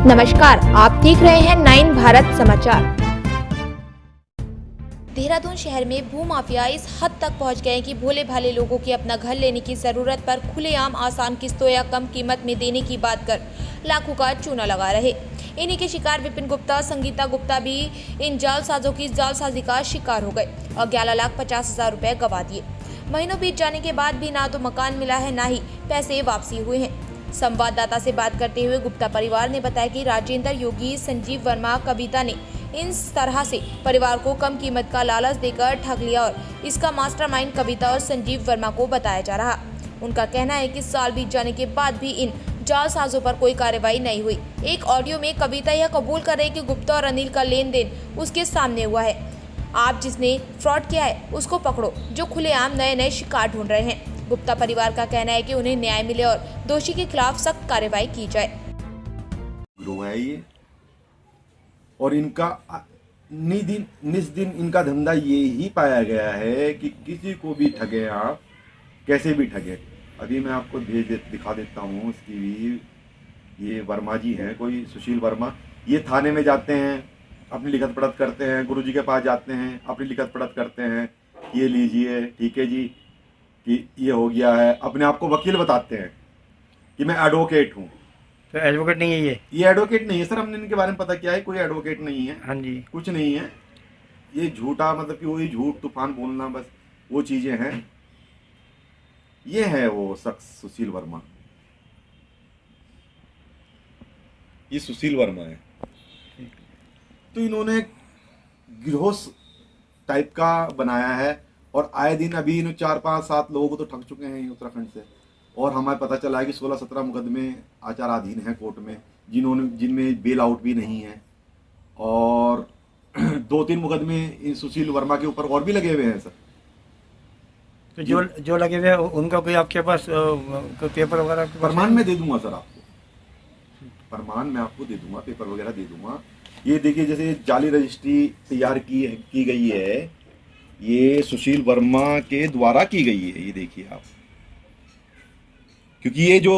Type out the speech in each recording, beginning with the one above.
नमस्कार, आप देख रहे हैं 9 भारत समाचार। देहरादून शहर में भूमाफिया इस हद तक पहुंच गए कि भोले भाले लोगों की अपना घर लेने की जरूरत पर खुलेआम आसान किस्तों या कम कीमत में देने की बात कर लाखों का चूना लगा रहे। इन्हीं के शिकार विपिन गुप्ता, संगीता गुप्ता भी इन जालसाजों की जालसाजी का शिकार हो गए और 11,50,000 रुपए गंवा दिए। महीनों बीत जाने के बाद भी ना तो मकान मिला है, ना ही पैसे वापसी हुए हैं। संवाददाता से बात करते हुए गुप्ता परिवार ने बताया कि राजेंद्र योगी, संजीव वर्मा, कविता ने इस तरह से परिवार को कम कीमत का लालच देकर ठग लिया और इसका मास्टरमाइंड कविता और संजीव वर्मा को बताया जा रहा। उनका कहना है कि साल बीत जाने के बाद भी इन जालसाजों पर कोई कार्रवाई नहीं हुई। एक ऑडियो में कविता यह कबूल कर रही कि गुप्ता और अनिल का लेन देन उसके सामने हुआ है। आप जिसने फ्रॉड किया है उसको पकड़ो, जो खुलेआम नए नए शिकार ढूंढ रहे हैं। गुप्ता परिवार का कहना है कि उन्हें न्याय मिले और दोषी के खिलाफ सख्त कार्रवाई की जाए। ग्रोह है ये, और इनका निस्दिन इनका धंधा ये ही पाया गया है कि किसी को भी ठगे आप, कैसे भी ठगे। अभी मैं आपको दिखा देता हूँ इसकी भी। ये वर्मा जी हैं, कोई सुशील वर्मा। ये थाने में जाते हैं, अपनी लिखत पढ़त करते हैं, गुरुजी के पास जाते हैं, अपनी लिखत पढ़त करते हैं। ये लीजिए, ठीक है जी, कि ये हो गया है। अपने आप को वकील बताते हैं कि मैं एडवोकेट हूँ। तो एडवोकेट नहीं है ये एडवोकेट नहीं है सर। हमने इनके बारे में पता किया है, कोई एडवोकेट नहीं है। हाँ जी, कुछ नहीं है। ये झूठा, मतलब कि वही झूठ तूफान बोलना, बस वो चीजें हैं। ये है वो शख्स सुशील वर्मा। ये सुशील वर्मा है। तो इन्होंने गिरोह टाइप का बनाया है और आए दिन अभी इन 4, 5, 7 लोगों को तो ठग चुके हैं उत्तराखंड से। और हमें पता चला है कि 16-17 मुकदमे आचाराधीन हैं कोर्ट में, जिनमें बेल आउट भी नहीं है। और 2-3 मुकदमे इन सुशील वर्मा के ऊपर और भी लगे हुए हैं सर। तो जो लगे हुए हैं उनका कोई आपके पास कोई पेपर वगैरह आपके पास? प्रमाण मैं दे दूंगा सर आपको, प्रमाण मैं आपको दे दूंगा, पेपर वगैरह दे दूंगा। ये देखिए, जैसे जाली रजिस्ट्री तैयार की गई है, ये सुशील वर्मा के द्वारा की गई है। ये देखिए आप, क्योंकि ये जो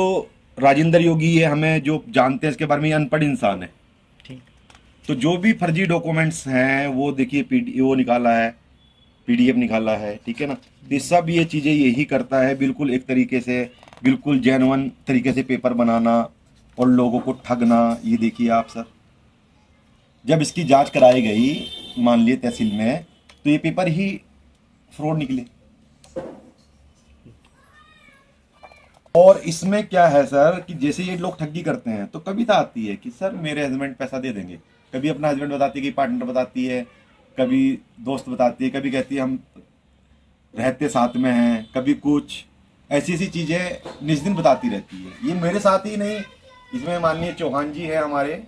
राजेंद्र योगी है, हमें जो जानते हैं इसके बारे में, ये अनपढ़ इंसान है। ठीक। तो जो भी फर्जी डॉक्यूमेंट्स हैं वो देखिए, वो निकाला है, पीडीएफ निकाला है, ठीक है ना। ये सब ये चीज़ें यही करता है, बिल्कुल एक तरीके से, बिल्कुल जेन्युइन तरीके से पेपर बनाना और लोगों को ठगना। ये देखिए आप सर, जब इसकी जांच कराई गई मान लिए तहसील में, तो ये पेपर ही फ्रॉड निकले। और इसमें क्या है सर कि जैसे ये लोग ठगी करते हैं तो कविता आती है कि सर मेरे हस्बैंड पैसा दे देंगे। कभी अपना हस्बैंड बताती है, कि पार्टनर बताती है, कभी दोस्त बताती है, कभी कहती है हम रहते साथ में हैं, कभी कुछ ऐसी ऐसी चीज़ें निस्दिन बताती रहती है। ये मेरे साथ ही नहीं, इसमें माननीय चौहान जी है, हमारे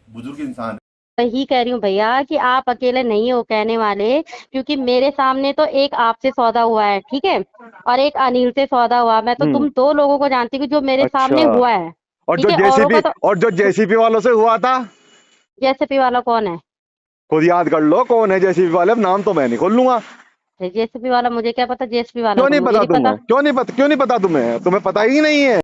बुजुर्ग इंसान। वही कह रही हूँ भैया कि आप अकेले नहीं हो कहने वाले, क्योंकि मेरे सामने तो एक आपसे सौदा हुआ है, ठीक है, और एक अनिल से सौदा हुआ। मैं तो तुम 2 लोगों को जानती हूँ जो मेरे सामने हुआ है। और ठीक जो है, जेसीबी तो और जो जेसीबी वालों से हुआ था, जेसीबी वाला कौन है? खुद याद कर लो कौन है जेसीबी वाले। अब नाम तो मैं नहीं खोल लूंगा। जेसीबी वाला मुझे क्या पता, जेसीबी वाला क्यों तो नहीं मुझे पता नहीं तुम्हें? पता। क्यों नहीं पता तुम्हें पता ही नहीं है।